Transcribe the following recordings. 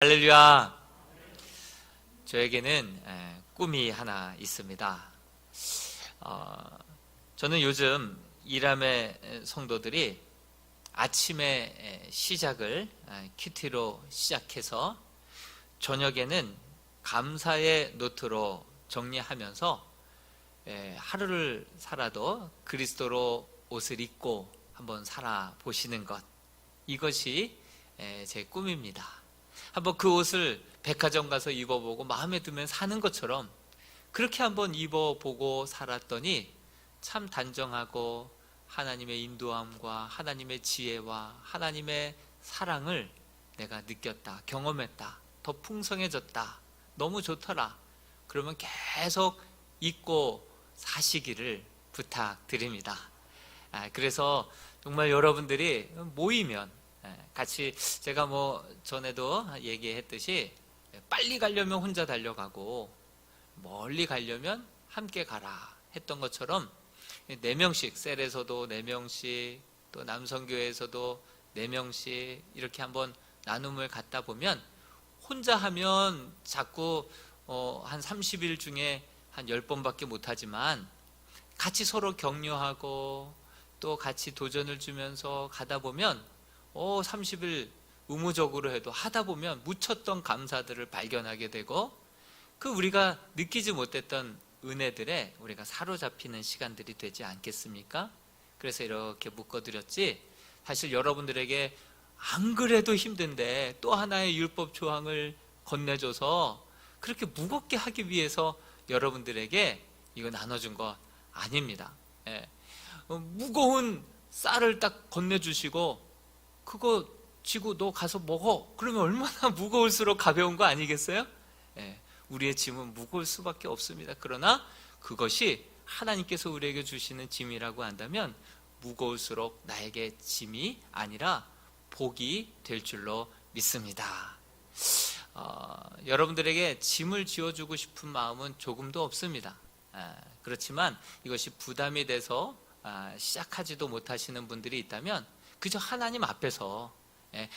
할렐루야. 저에게는 꿈이 하나 있습니다. 저는 요즘 이람의 성도들이 아침에 시작을 큐티로 시작해서 저녁에는 감사의 노트로 정리하면서 하루를 살아도 그리스도로 옷을 입고 한번 살아보시는 것, 이것이 제 꿈입니다. 한번 그 옷을 백화점 가서 입어보고 마음에 들면 사는 것처럼 그렇게 한번 입어보고 살았더니 참 단정하고 하나님의 인도함과 하나님의 지혜와 하나님의 사랑을 내가 느꼈다, 경험했다, 더 풍성해졌다, 너무 좋더라. 그러면 계속 입고 사시기를 부탁드립니다. 그래서 정말 여러분들이 모이면 같이, 제가 전에도 얘기했듯이 빨리 가려면 혼자 달려가고 멀리 가려면 함께 가라 했던 것처럼 4명씩, 셀에서도 4명씩, 또 남성교회에서도 4명씩 이렇게 한번 나눔을 갖다 보면, 혼자 하면 자꾸 한 30일 중에 한 10번밖에 못하지만 같이 서로 격려하고 또 같이 도전을 주면서 가다 보면 30일 의무적으로 해도 하다 보면 묻혔던 감사들을 발견하게 되고, 그 우리가 느끼지 못했던 은혜들에 우리가 사로잡히는 시간들이 되지 않겠습니까? 그래서 이렇게 묶어드렸지, 사실 여러분들에게 안 그래도 힘든데 또 하나의 율법 조항을 건네줘서 그렇게 무겁게 하기 위해서 여러분들에게 이거 나눠준 거 아닙니다. 무거운 쌀을 딱 건네주시고 그거 쥐고 너 가서 먹어, 그러면 얼마나 무거울수록 가벼운 거 아니겠어요? 우리의 짐은 무거울 수밖에 없습니다. 그러나 그것이 하나님께서 우리에게 주시는 짐이라고 한다면 무거울수록 나에게 짐이 아니라 복이 될 줄로 믿습니다. 여러분들에게 짐을 지어주고 싶은 마음은 조금도 없습니다. 그렇지만 이것이 부담이 돼서 시작하지도 못하시는 분들이 있다면 그저 하나님 앞에서,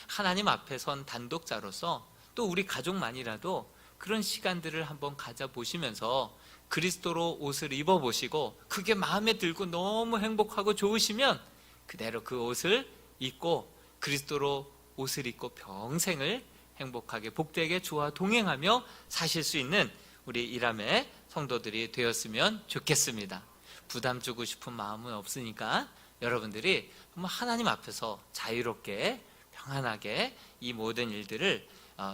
하나님 앞에 선 단독자로서 또 우리 가족만이라도 그런 시간들을 한번 가져보시면서 그리스도로 옷을 입어보시고 그게 마음에 들고 너무 행복하고 좋으시면 그대로 그 옷을 입고 그리스도로 옷을 입고 평생을 행복하게 복되게 주와 동행하며 사실 수 있는 우리 이람의 성도들이 되었으면 좋겠습니다. 부담 주고 싶은 마음은 없으니까 여러분들이 하나님 앞에서 자유롭게 평안하게 이 모든 일들을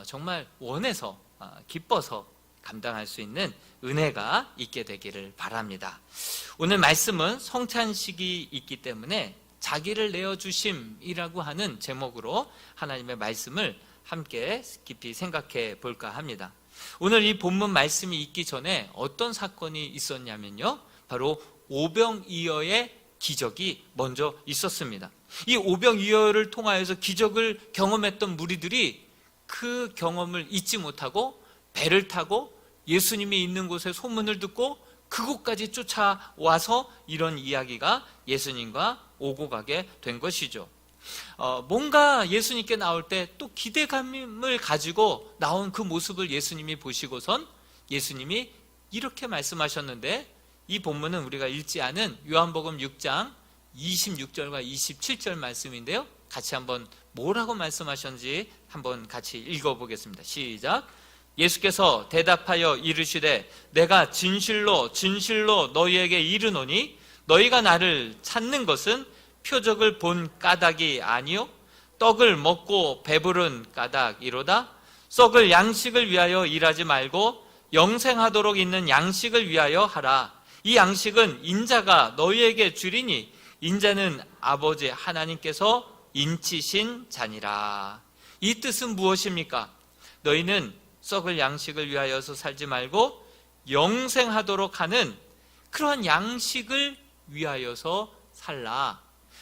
정말 원해서 기뻐서 감당할 수 있는 은혜가 있게 되기를 바랍니다. 오늘 말씀은 성찬식이 있기 때문에 자기를 내어주심이라고 하는 제목으로 하나님의 말씀을 함께 깊이 생각해 볼까 합니다. 오늘 이 본문 말씀이 있기 전에 어떤 사건이 있었냐면요, 바로 오병이어의 기적이 먼저 있었습니다. 이 오병이어를 통하여서 기적을 경험했던 무리들이 그 경험을 잊지 못하고 배를 타고 예수님이 있는 곳에 소문을 듣고 그곳까지 쫓아와서 이런 이야기가 예수님과 오고 가게 된 것이죠. 뭔가 예수님께 나올 때 또 기대감을 가지고 나온 그 모습을 예수님이 보시고선 예수님이 이렇게 말씀하셨는데, 이 본문은 우리가 읽지 않은 요한복음 6장 26절과 27절 말씀인데요, 같이 한번 뭐라고 말씀하셨는지 한번 같이 읽어보겠습니다. 시작. 예수께서 대답하여 이르시되 내가 진실로 진실로 너희에게 이르노니 너희가 나를 찾는 것은 표적을 본 까닭이 아니요 떡을 먹고 배부른 까닭이로다. 썩을 양식을 위하여 일하지 말고 영생하도록 있는 양식을 위하여 하라. 이 양식은 인자가 너희에게 주리니 인자는 아버지 하나님께서 인치신 자니라. 이 뜻은 무엇입니까? 너희는 썩을 양식을 위하여서 살지 말고 영생하도록 하는 그러한 양식을 위하여서 살라.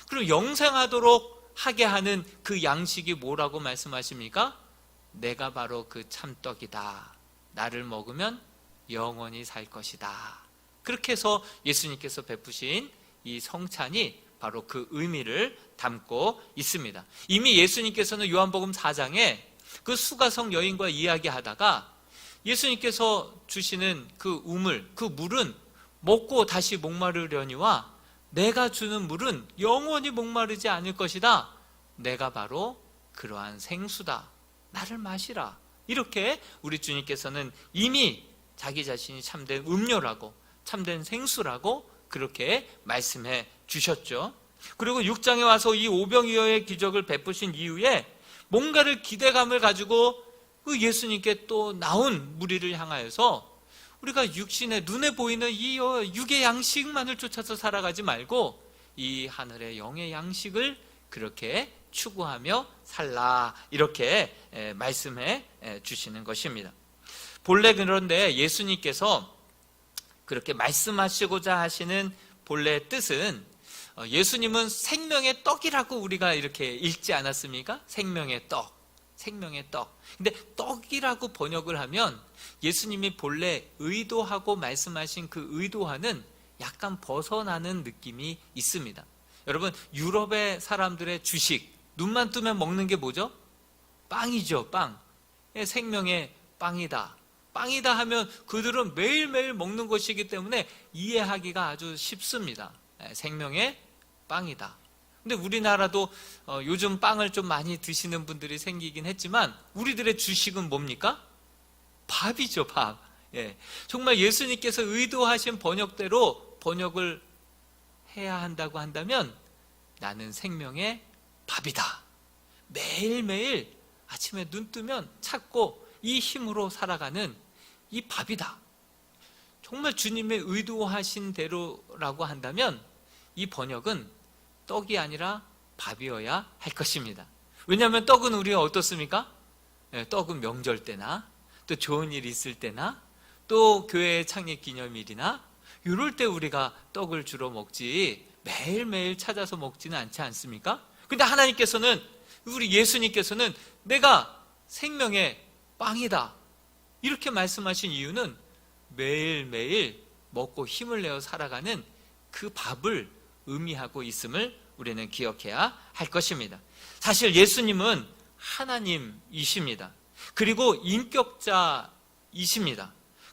그리고 영생하도록 하게 하는 그 양식이 뭐라고 말씀하십니까? 내가 바로 그 참떡이다. 나를 먹으면 영원히 살 것이다. 그렇게 해서 예수님께서 베푸신 이 성찬이 바로 그 의미를 담고 있습니다. 이미 예수님께서는 요한복음 4장에 그 수가성 여인과 이야기하다가 예수님께서 주시는 그 우물, 그 물은 먹고 다시 목마르려니와 내가 주는 물은 영원히 목마르지 않을 것이다. 내가 바로 그러한 생수다. 나를 마시라. 이렇게 우리 주님께서는 이미 자기 자신이 참된 음료라고, 참된 생수라고 그렇게 말씀해 주셨죠. 그리고 6장에 와서 이 오병이어의 기적을 베푸신 이후에 뭔가를 기대감을 가지고 그 예수님께 또 나온 무리를 향하여서 우리가 육신의 눈에 보이는 이 육의 양식만을 쫓아서 살아가지 말고 이 하늘의 영의 양식을 그렇게 추구하며 살라, 이렇게 말씀해 주시는 것입니다. 본래 그런데 예수님께서 그렇게 말씀하시고자 하시는 본래 뜻은 예수님은 생명의 떡이라고 우리가 이렇게 읽지 않았습니까? 생명의 떡, 생명의 떡. 근데 떡이라고 번역을 하면 예수님이 본래 의도하고 말씀하신 그 의도와는 약간 벗어나는 느낌이 있습니다. 여러분, 유럽의 사람들의 주식, 눈만 뜨면 먹는 게 뭐죠? 빵이죠, 빵. 생명의 빵이다. 빵이다 하면 그들은 매일매일 먹는 것이기 때문에 이해하기가 아주 쉽습니다. 생명의 빵이다. 근데 우리나라도 요즘 빵을 좀 많이 드시는 분들이 생기긴 했지만 우리들의 주식은 뭡니까? 밥이죠, 밥. 정말 예수님께서 의도하신 번역대로 번역을 해야 한다고 한다면 나는 생명의 밥이다. 매일매일 아침에 눈 뜨면 찾고 이 힘으로 살아가는 이 밥이다. 정말 주님의 의도하신 대로라고 한다면 이 번역은 떡이 아니라 밥이어야 할 것입니다. 왜냐하면 떡은 우리가 어떻습니까? 떡은 명절 때나 또 좋은 일 있을 때나 또 교회 창립 기념일이나 이럴 때 우리가 떡을 주로 먹지 매일매일 찾아서 먹지는 않지 않습니까? 근데 하나님께서는, 우리 예수님께서는 내가 생명의 빵이다 이렇게 말씀하신 이유는 매일매일 먹고 힘을 내어 살아가는 그 밥을 의미하고 있음을 우리는 기억해야 할 것입니다. 사실 예수님은 하나님이십니다. 그리고 인격자이십니다.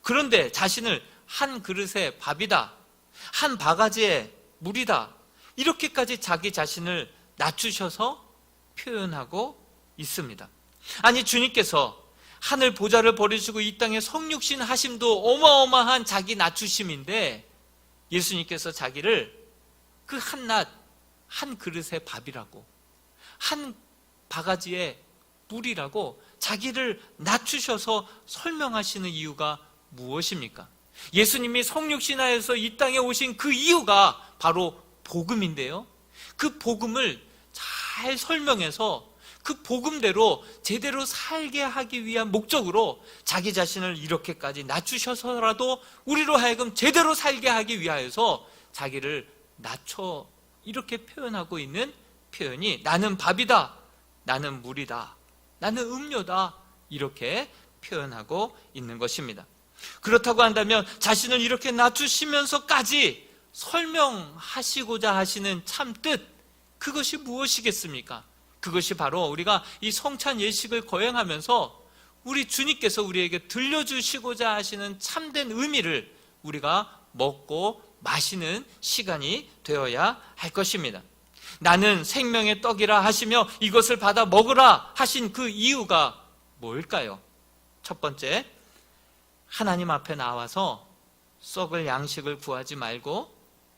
그런데 자신을 한 그릇의 밥이다, 한 바가지의 물이다, 이렇게까지 자기 자신을 낮추셔서 표현하고 있습니다. 아니, 주님께서 하늘 보좌를 버리시고 이 땅에 성육신 하심도 어마어마한 자기 낮추심인데 예수님께서 자기를 그 한낱 한 그릇의 밥이라고, 한 바가지의 물이라고 자기를 낮추셔서 설명하시는 이유가 무엇입니까? 예수님이 성육신하여서 이 땅에 오신 그 이유가 바로 복음인데요, 그 복음을 잘 설명해서 그 복음대로 제대로 살게 하기 위한 목적으로 자기 자신을 이렇게까지 낮추셔서라도 우리로 하여금 제대로 살게 하기 위하여서 자기를 낮춰 이렇게 표현하고 있는 표현이 나는 밥이다, 나는 물이다, 나는 음료다, 이렇게 표현하고 있는 것입니다. 그렇다고 한다면 자신을 이렇게 낮추시면서까지 설명하시고자 하시는 참뜻, 그것이 무엇이겠습니까? 그것이 바로 우리가 이 성찬 예식을 거행하면서 우리 주님께서 우리에게 들려주시고자 하시는 참된 의미를 우리가 먹고 마시는 시간이 되어야 할 것입니다. 나는 생명의 떡이라 하시며 이것을 받아 먹으라 하신 그 이유가 뭘까요? 첫 번째, 하나님 앞에 나와서 썩을 양식을 구하지 말고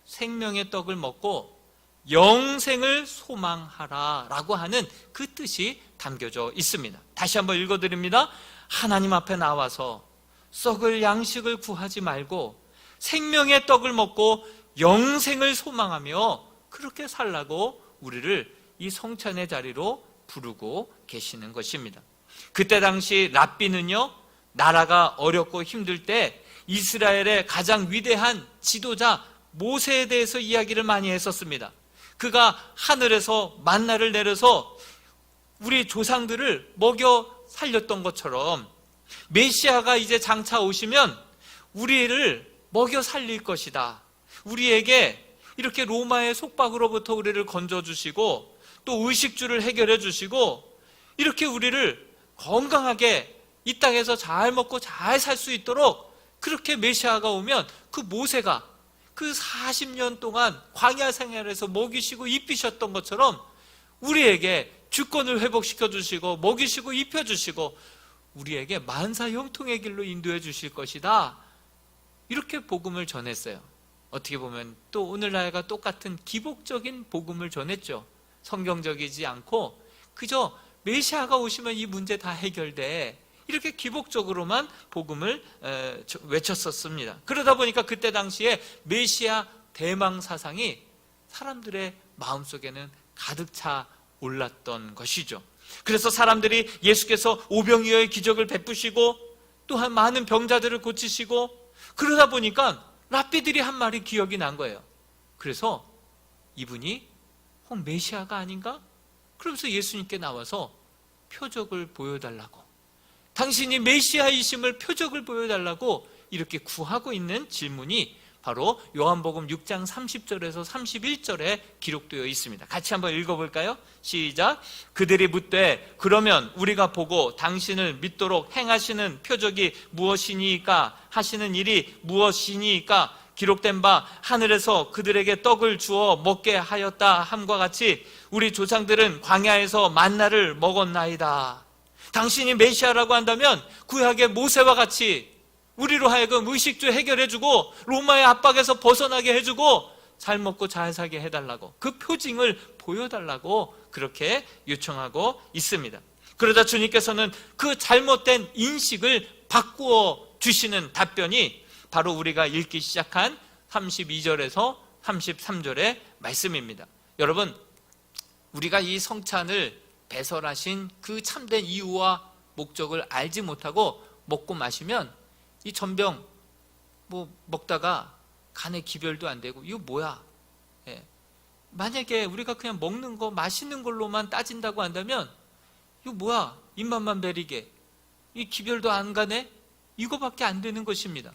생명의 떡을 먹고 영생을 소망하라 라고 하는 그 뜻이 담겨져 있습니다. 다시 한번 읽어드립니다. 하나님 앞에 나와서 썩을 양식을 구하지 말고 생명의 떡을 먹고 영생을 소망하며 그렇게 살라고 우리를 이 성찬의 자리로 부르고 계시는 것입니다. 그때 당시 랍비는요, 나라가 어렵고 힘들 때 이스라엘의 가장 위대한 지도자 모세에 대해서 이야기를 많이 했었습니다. 그가 하늘에서 만나를 내려서 우리 조상들을 먹여 살렸던 것처럼 메시아가 이제 장차 오시면 우리를 먹여 살릴 것이다. 우리에게 이렇게 로마의 속박으로부터 우리를 건져주시고 또 의식주를 해결해 주시고 이렇게 우리를 건강하게 이 땅에서 잘 먹고 잘 살 수 있도록 그렇게 메시아가 오면 그 모세가 그 40년 동안 광야 생활에서 먹이시고 입히셨던 것처럼 우리에게 주권을 회복시켜 주시고 먹이시고 입혀주시고 우리에게 만사 형통의 길로 인도해 주실 것이다. 이렇게 복음을 전했어요. 어떻게 보면 또 오늘날과 똑같은 기복적인 복음을 전했죠. 성경적이지 않고 그저 메시아가 오시면 이 문제 다 해결돼, 이렇게 기복적으로만 복음을 외쳤었습니다. 그러다 보니까 그때 당시에 메시아 대망 사상이 사람들의 마음속에는 가득 차 올랐던 것이죠. 그래서 사람들이 예수께서 오병이어의 기적을 베푸시고 또한 많은 병자들을 고치시고 그러다 보니까 랍비들이 한 말이 기억이 난 거예요. 그래서 이분이 메시아가 아닌가? 그러면서 예수님께 나와서 표적을 보여달라고, 당신이 메시아이심을 표적을 보여달라고 이렇게 구하고 있는 질문이 바로 요한복음 6장 30절에서 31절에 기록되어 있습니다. 같이 한번 읽어볼까요? 시작. 그들이 묻되 그러면 우리가 보고 당신을 믿도록 행하시는 표적이 무엇이니까, 하시는 일이 무엇이니까, 기록된 바 하늘에서 그들에게 떡을 주어 먹게 하였다 함과 같이 우리 조상들은 광야에서 만나를 먹었나이다. 당신이 메시아라고 한다면 구약의 모세와 같이 우리로 하여금 의식주 해결해주고 로마의 압박에서 벗어나게 해주고 잘 먹고 잘 살게 해달라고, 그 표징을 보여달라고 그렇게 요청하고 있습니다. 그러자 주님께서는 그 잘못된 인식을 바꾸어 주시는 답변이 바로 우리가 읽기 시작한 32절에서 33절의 말씀입니다. 여러분, 우리가 이 성찬을 배설하신 그 참된 이유와 목적을 알지 못하고 먹고 마시면 이 전병 먹다가 간에 기별도 안 되고 이거 뭐야? 만약에 우리가 그냥 먹는 거 맛있는 걸로만 따진다고 한다면 이거 뭐야? 입맛만 베리게 이 기별도 안 가네? 이거밖에 안 되는 것입니다.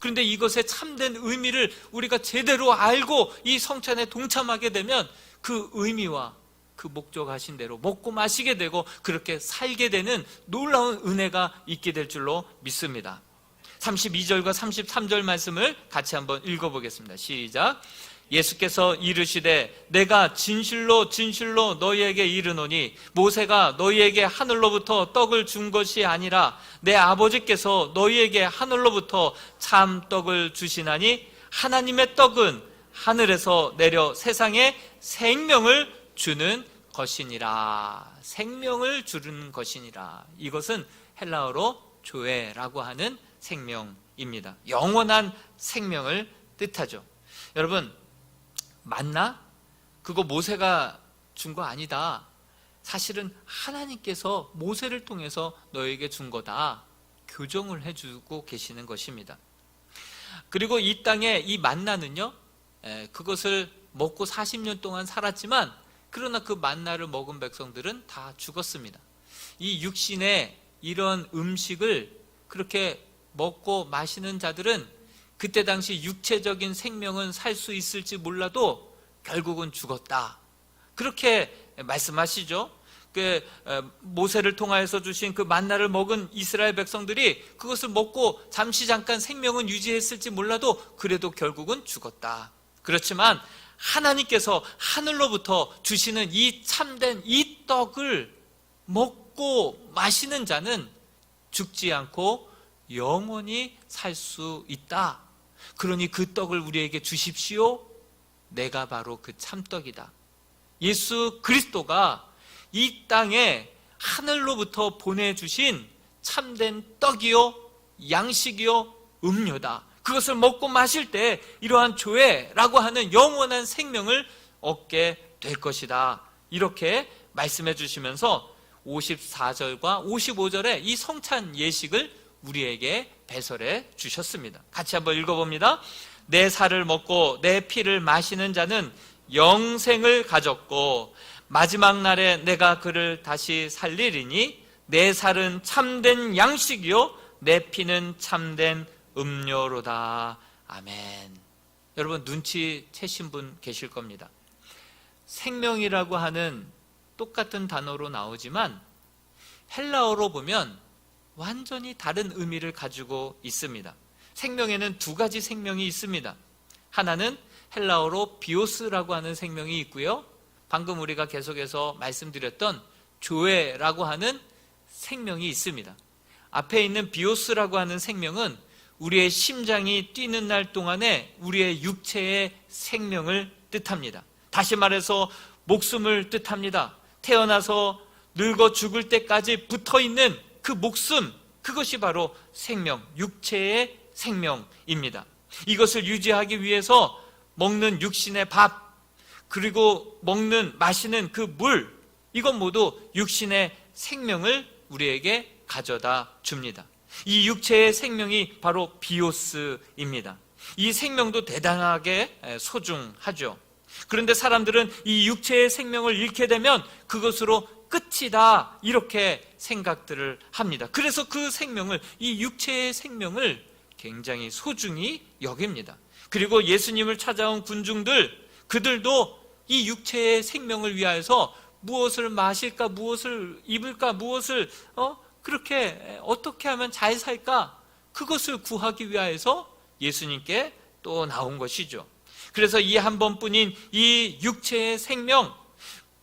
그런데 이것의 참된 의미를 우리가 제대로 알고 이 성찬에 동참하게 되면 그 의미와 그 목적하신 대로 먹고 마시게 되고 그렇게 살게 되는 놀라운 은혜가 있게 될 줄로 믿습니다. 32절과 33절 말씀을 같이 한번 읽어보겠습니다. 시작. 예수께서 이르시되 내가 진실로 진실로 너희에게 이르노니 모세가 너희에게 하늘로부터 떡을 준 것이 아니라 내 아버지께서 너희에게 하늘로부터 참 떡을 주시나니 하나님의 떡은 하늘에서 내려 세상에 생명을 주는 것이니라. 생명을 주는 것이니라. 이것은 헬라어로 조에라고 하는 생명입니다. 영원한 생명을 뜻하죠. 여러분, 맞나? 그거 모세가 준 거 아니다. 사실은 하나님께서 모세를 통해서 너에게 준 거다. 교정을 해주고 계시는 것입니다. 그리고 이 땅에 이 만나는요, 그것을 먹고 40년 동안 살았지만 그러나 그 만나를 먹은 백성들은 다 죽었습니다. 이 육신의 이런 음식을 그렇게 먹고 마시는 자들은 그때 당시 육체적인 생명은 살 수 있을지 몰라도 결국은 죽었다. 그렇게 말씀하시죠. 그 모세를 통하여서 주신 그 만나를 먹은 이스라엘 백성들이 그것을 먹고 잠깐 생명은 유지했을지 몰라도 그래도 결국은 죽었다. 그렇지만 하나님께서 하늘로부터 주시는 이 참된 이 떡을 먹고 마시는 자는 죽지 않고 영원히 살 수 있다. 그러니 그 떡을 우리에게 주십시오. 내가 바로 그 참떡이다. 예수 그리스도가 이 땅에 하늘로부터 보내주신 참된 떡이요, 양식이요, 음료다. 그것을 먹고 마실 때 이러한 조회라고 하는 영원한 생명을 얻게 될 것이다. 이렇게 말씀해 주시면서 54절과 55절에 이 성찬 예식을 우리에게 배설해 주셨습니다. 같이 한번 읽어봅니다. 내 살을 먹고 내 피를 마시는 자는 영생을 가졌고 마지막 날에 내가 그를 다시 살리리니 내 살은 참된 양식이요 내 피는 참된 음료로다. 아멘. 여러분, 눈치채신 분 계실 겁니다. 생명이라고 하는 똑같은 단어로 나오지만 헬라어로 보면 완전히 다른 의미를 가지고 있습니다. 생명에는 두 가지 생명이 있습니다. 하나는 헬라어로 비오스라고 하는 생명이 있고요, 방금 우리가 계속해서 말씀드렸던 조에라고 하는 생명이 있습니다. 앞에 있는 비오스라고 하는 생명은 우리의 심장이 뛰는 날 동안에 우리의 육체의 생명을 뜻합니다. 다시 말해서 목숨을 뜻합니다. 태어나서 늙어 죽을 때까지 붙어있는 그 목숨, 그것이 바로 생명, 육체의 생명입니다. 이것을 유지하기 위해서 먹는 육신의 밥, 그리고 마시는 그 물, 이건 모두 육신의 생명을 우리에게 가져다 줍니다. 이 육체의 생명이 바로 비오스입니다. 이 생명도 대단하게 소중하죠. 그런데 사람들은 이 육체의 생명을 잃게 되면 그것으로 끝이다, 이렇게 생각들을 합니다. 그래서 그 생명을, 이 육체의 생명을 굉장히 소중히 여깁니다. 그리고 예수님을 찾아온 군중들, 그들도 이 육체의 생명을 위하여서 무엇을 마실까, 무엇을 입을까, 무엇을 그렇게 어떻게 하면 잘 살까, 그것을 구하기 위하여서 예수님께 또 나온 것이죠. 그래서 이 한 번뿐인 이 육체의 생명,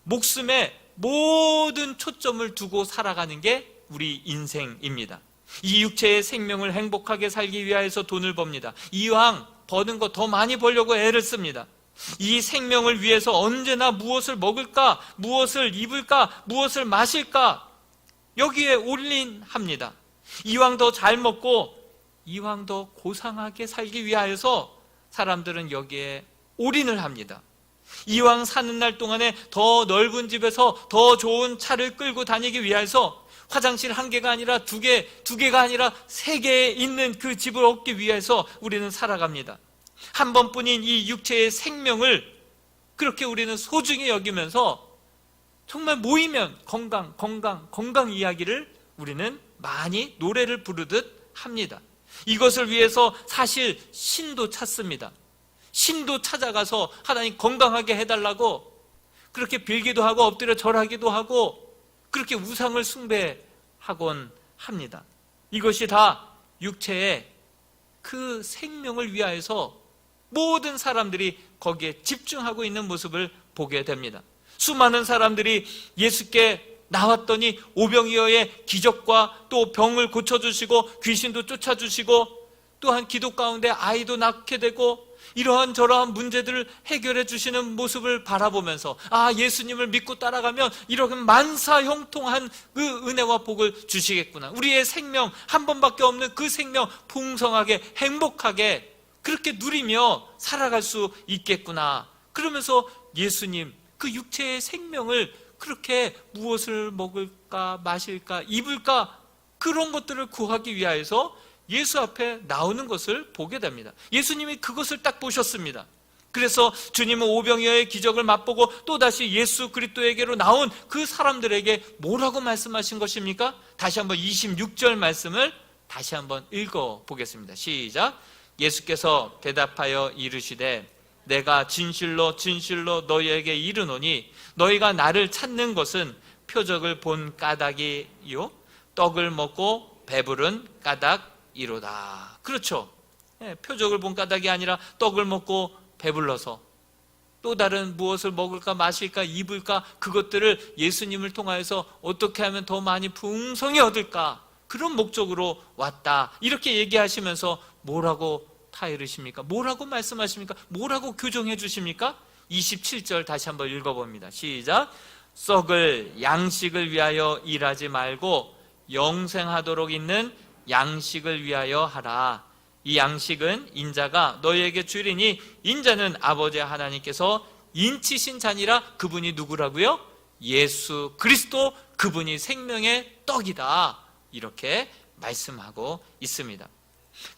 목숨에 모든 초점을 두고 살아가는 게 우리 인생입니다. 이 육체의 생명을 행복하게 살기 위하여서 돈을 법니다. 이왕 버는 거 더 많이 벌려고 애를 씁니다. 이 생명을 위해서 언제나 무엇을 먹을까, 무엇을 입을까, 무엇을 마실까, 여기에 올인합니다. 이왕 더 잘 먹고 이왕 더 고상하게 살기 위하여서 사람들은 여기에 올인을 합니다. 이왕 사는 날 동안에 더 넓은 집에서 더 좋은 차를 끌고 다니기 위해서 화장실 한 개가 아니라 두 개가 아니라 세 개 있는 그 집을 얻기 위해서 우리는 살아갑니다. 한 번뿐인 이 육체의 생명을 그렇게 우리는 소중히 여기면서 정말 모이면 건강 이야기를 우리는 많이 노래를 부르듯 합니다. 이것을 위해서 사실 신도 찾습니다. 신도 찾아가서 하나님 건강하게 해달라고 그렇게 빌기도 하고 엎드려 절하기도 하고 그렇게 우상을 숭배하곤 합니다. 이것이 다 육체의 그 생명을 위하여서 모든 사람들이 거기에 집중하고 있는 모습을 보게 됩니다. 수많은 사람들이 예수께 나왔더니 오병이어의 기적과 또 병을 고쳐주시고 귀신도 쫓아주시고 또한 기도 가운데 아이도 낳게 되고 이러한 저러한 문제들을 해결해 주시는 모습을 바라보면서 예수님을 믿고 따라가면 이렇게 만사형통한 그 은혜와 복을 주시겠구나, 우리의 생명 한 번밖에 없는 그 생명 풍성하게 행복하게 그렇게 누리며 살아갈 수 있겠구나, 그러면서 예수님 그 육체의 생명을 그렇게 무엇을 먹을까 마실까 입을까 그런 것들을 구하기 위하여서 예수 앞에 나오는 것을 보게 됩니다. 예수님이 그것을 딱 보셨습니다. 그래서 주님은 오병이어의 기적을 맛보고 또다시 예수 그리스도에게로 나온 그 사람들에게 뭐라고 말씀하신 것입니까? 다시 한번 26절 말씀을 다시 한번 읽어보겠습니다. 시작. 예수께서 대답하여 이르시되 내가 진실로 너희에게 이르노니 너희가 나를 찾는 것은 표적을 본 까닭이요 떡을 먹고 배부른 까닭이로다. 그렇죠. 표적을 본 까닭이 아니라 떡을 먹고 배불러서 또 다른 무엇을 먹을까 마실까 입을까 그것들을 예수님을 통하여서 어떻게 하면 더 많이 풍성히 얻을까 그런 목적으로 왔다, 이렇게 얘기하시면서 뭐라고 타이르십니까? 뭐라고 말씀하십니까? 뭐라고 교정해 주십니까? 27절 다시 한번 읽어봅니다. 시작. 썩을 양식을 위하여 일하지 말고 영생하도록 있는 양식을 위하여 하라. 이 양식은 인자가 너희에게 주리니 인자는 아버지 하나님께서 인치신 자니라. 그분이 누구라고요? 예수 그리스도, 그분이 생명의 떡이다, 이렇게 말씀하고 있습니다.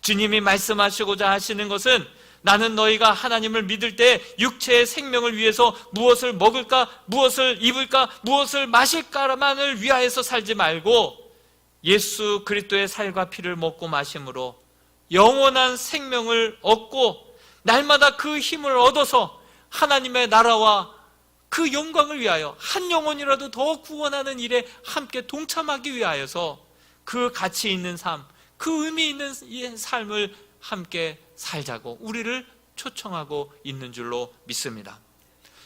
주님이 말씀하시고자 하시는 것은 나는 너희가 하나님을 믿을 때 육체의 생명을 위해서 무엇을 먹을까 무엇을 입을까 무엇을 마실까만을 위하여서 살지 말고 예수 그리스도의 살과 피를 먹고 마심으로 영원한 생명을 얻고 날마다 그 힘을 얻어서 하나님의 나라와 그 영광을 위하여 한 영혼이라도 더 구원하는 일에 함께 동참하기 위하여서 그 가치 있는 삶, 그 의미 있는 삶을 함께 살자고 우리를 초청하고 있는 줄로 믿습니다.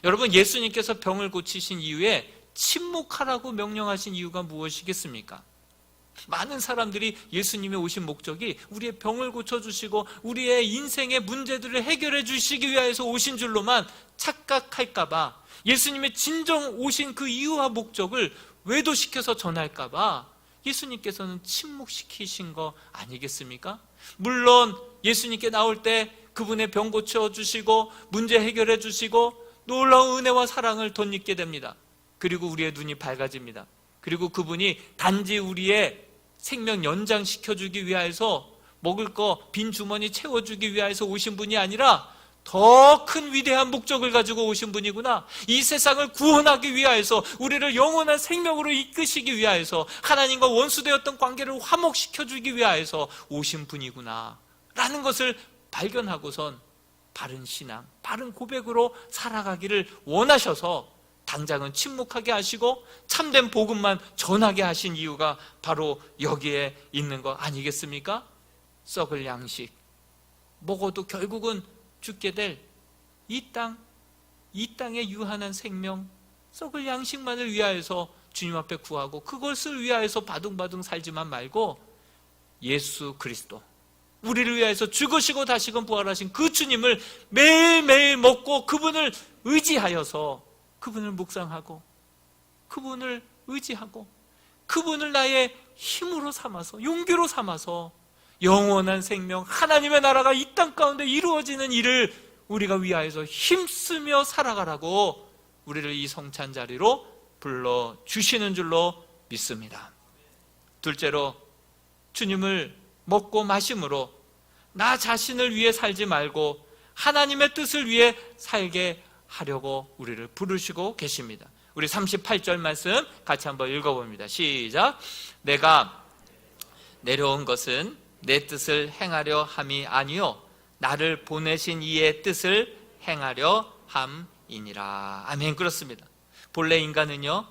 여러분, 예수님께서 병을 고치신 이후에 침묵하라고 명령하신 이유가 무엇이겠습니까? 많은 사람들이 예수님의 오신 목적이 우리의 병을 고쳐주시고 우리의 인생의 문제들을 해결해 주시기 위해서 오신 줄로만 착각할까봐, 예수님의 진정 오신 그 이유와 목적을 외도시켜서 전할까봐 예수님께서는 침묵시키신 거 아니겠습니까? 물론 예수님께 나올 때 그분의 병 고쳐주시고 문제 해결해 주시고 놀라운 은혜와 사랑을 덧입게 됩니다. 그리고 우리의 눈이 밝아집니다. 그리고 그분이 단지 우리의 생명 연장시켜주기 위해서 먹을 거 빈 주머니 채워주기 위해서 오신 분이 아니라 더 큰 위대한 목적을 가지고 오신 분이구나, 이 세상을 구원하기 위해서 우리를 영원한 생명으로 이끄시기 위해서 하나님과 원수되었던 관계를 화목시켜주기 위해서 오신 분이구나 라는 것을 발견하고선 바른 신앙, 바른 고백으로 살아가기를 원하셔서 당장은 침묵하게 하시고 참된 복음만 전하게 하신 이유가 바로 여기에 있는 거 아니겠습니까? 썩을 양식 먹어도 결국은 죽게 될 이 땅의 유한한 생명, 썩을 양식만을 위하여서 주님 앞에 구하고 그것을 위하여서 바둥바둥 살지만 말고 예수 그리스도, 우리를 위하여서 죽으시고 다시금 부활하신 그 주님을 매일매일 먹고 그분을 의지하여서 그분을 묵상하고 그분을 의지하고 그분을 나의 힘으로 삼아서, 용기로 삼아서 영원한 생명, 하나님의 나라가 이 땅 가운데 이루어지는 일을 우리가 위하여서 힘쓰며 살아가라고 우리를 이 성찬 자리로 불러주시는 줄로 믿습니다. 둘째로, 주님을 먹고 마심으로 나 자신을 위해 살지 말고 하나님의 뜻을 위해 살게 하려고 우리를 부르시고 계십니다. 우리 38절 말씀 같이 한번 읽어봅니다. 시작. 내가 내려온 것은 내 뜻을 행하려 함이 아니요 나를 보내신 이의 뜻을 행하려 함이니라. 아멘. 그렇습니다. 본래 인간은요,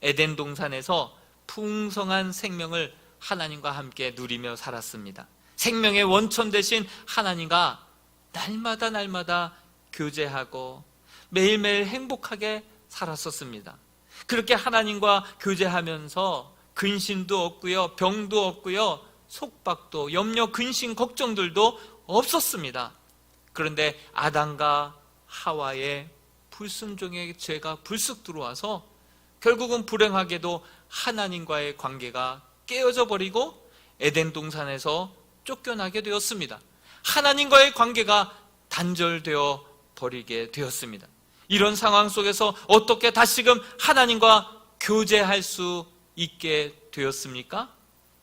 에덴 동산에서 풍성한 생명을 하나님과 함께 누리며 살았습니다. 생명의 원천 되신 하나님과 날마다 교제하고 매일매일 행복하게 살았었습니다. 그렇게 하나님과 교제하면서 근심도 없고요, 병도 없고요, 속박도, 염려, 근심, 걱정들도 없었습니다. 그런데 아담과 하와의 불순종의 죄가 불쑥 들어와서 결국은 불행하게도 하나님과의 관계가 깨어져 버리고 에덴 동산에서 쫓겨나게 되었습니다. 하나님과의 관계가 단절되어 버리게 되었습니다. 이런 상황 속에서 어떻게 다시금 하나님과 교제할 수 있게 되었습니까?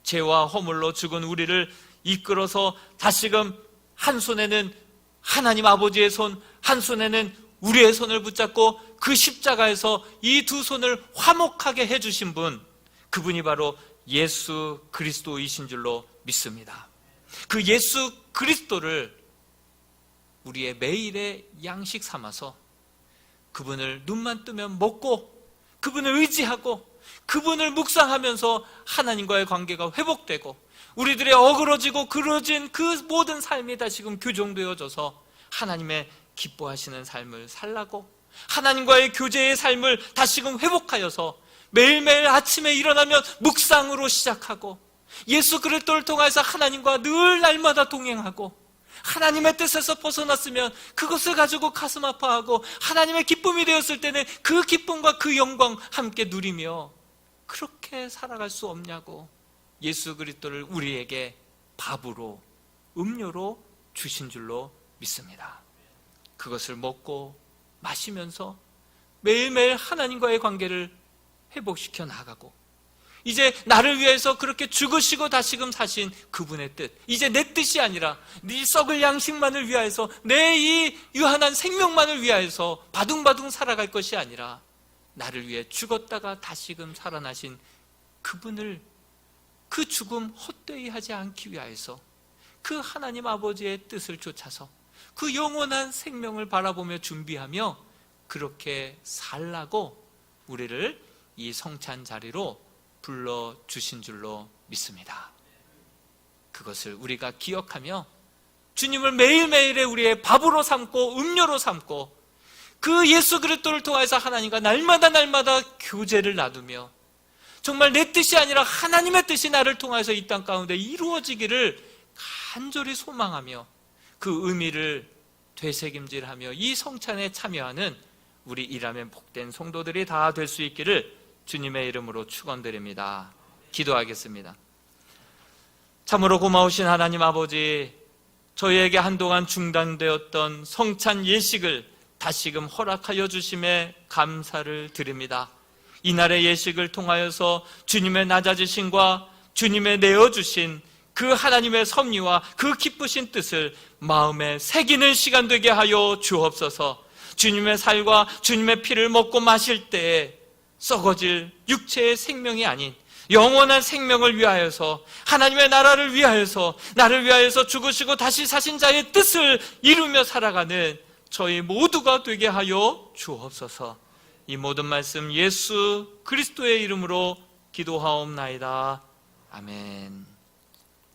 죄와 허물로 죽은 우리를 이끌어서 다시금 한 손에는 하나님 아버지의 손, 한 손에는 우리의 손을 붙잡고 그 십자가에서 이 두 손을 화목하게 해주신 분, 그분이 바로 예수 그리스도이신 줄로 믿습니다. 그 예수 그리스도를 우리의 매일의 양식 삼아서 그분을 눈만 뜨면 먹고 그분을 의지하고 그분을 묵상하면서 하나님과의 관계가 회복되고 우리들의 어그러지고 그러진 그 모든 삶이 다시금 교정되어져서 하나님의 기뻐하시는 삶을 살라고, 하나님과의 교제의 삶을 다시금 회복하여서 매일매일 아침에 일어나면 묵상으로 시작하고 예수 그리스도를 통해서 하나님과 늘 날마다 동행하고 하나님의 뜻에서 벗어났으면 그것을 가지고 가슴 아파하고 하나님의 기쁨이 되었을 때는 그 기쁨과 그 영광 함께 누리며 그렇게 살아갈 수 없냐고 예수 그리스도를 우리에게 밥으로, 음료로 주신 줄로 믿습니다. 그것을 먹고 마시면서 매일매일 하나님과의 관계를 회복시켜 나가고 이제 나를 위해서 그렇게 죽으시고 다시금 사신 그분의 뜻, 이제 내 뜻이 아니라 네 썩을 양식만을 위하여서 내 이 유한한 생명만을 위하여서 바둥바둥 살아갈 것이 아니라 나를 위해 죽었다가 다시금 살아나신 그분을, 그 죽음 헛되이 하지 않기 위하여서 그 하나님 아버지의 뜻을 쫓아서 그 영원한 생명을 바라보며 준비하며 그렇게 살라고 우리를 이 성찬 자리로 불러주신 줄로 믿습니다. 그것을 우리가 기억하며 주님을 매일매일의 우리의 밥으로 삼고 음료로 삼고 그 예수 그리스도를 통해서 하나님과 날마다 교제를 나누며 정말 내 뜻이 아니라 하나님의 뜻이 나를 통해서 이 땅 가운데 이루어지기를 간절히 소망하며 그 의미를 되새김질하며 이 성찬에 참여하는 우리 이라면 복된 성도들이 다 될 수 있기를 주님의 이름으로 축원드립니다. 기도하겠습니다. 참으로 고마우신 하나님 아버지, 저희에게 한동안 중단되었던 성찬 예식을 다시금 허락하여 주심에 감사를 드립니다. 이날의 예식을 통하여서 주님의 낮아지심과 주님의 내어주신 그 하나님의 섭리와 그 기쁘신 뜻을 마음에 새기는 시간 되게 하여 주옵소서. 주님의 살과 주님의 피를 먹고 마실 때에 썩어질 육체의 생명이 아닌 영원한 생명을 위하여서, 하나님의 나라를 위하여서, 나를 위하여서 죽으시고 다시 사신 자의 뜻을 이루며 살아가는 저희 모두가 되게 하여 주옵소서. 이 모든 말씀 예수 그리스도의 이름으로 기도하옵나이다. 아멘.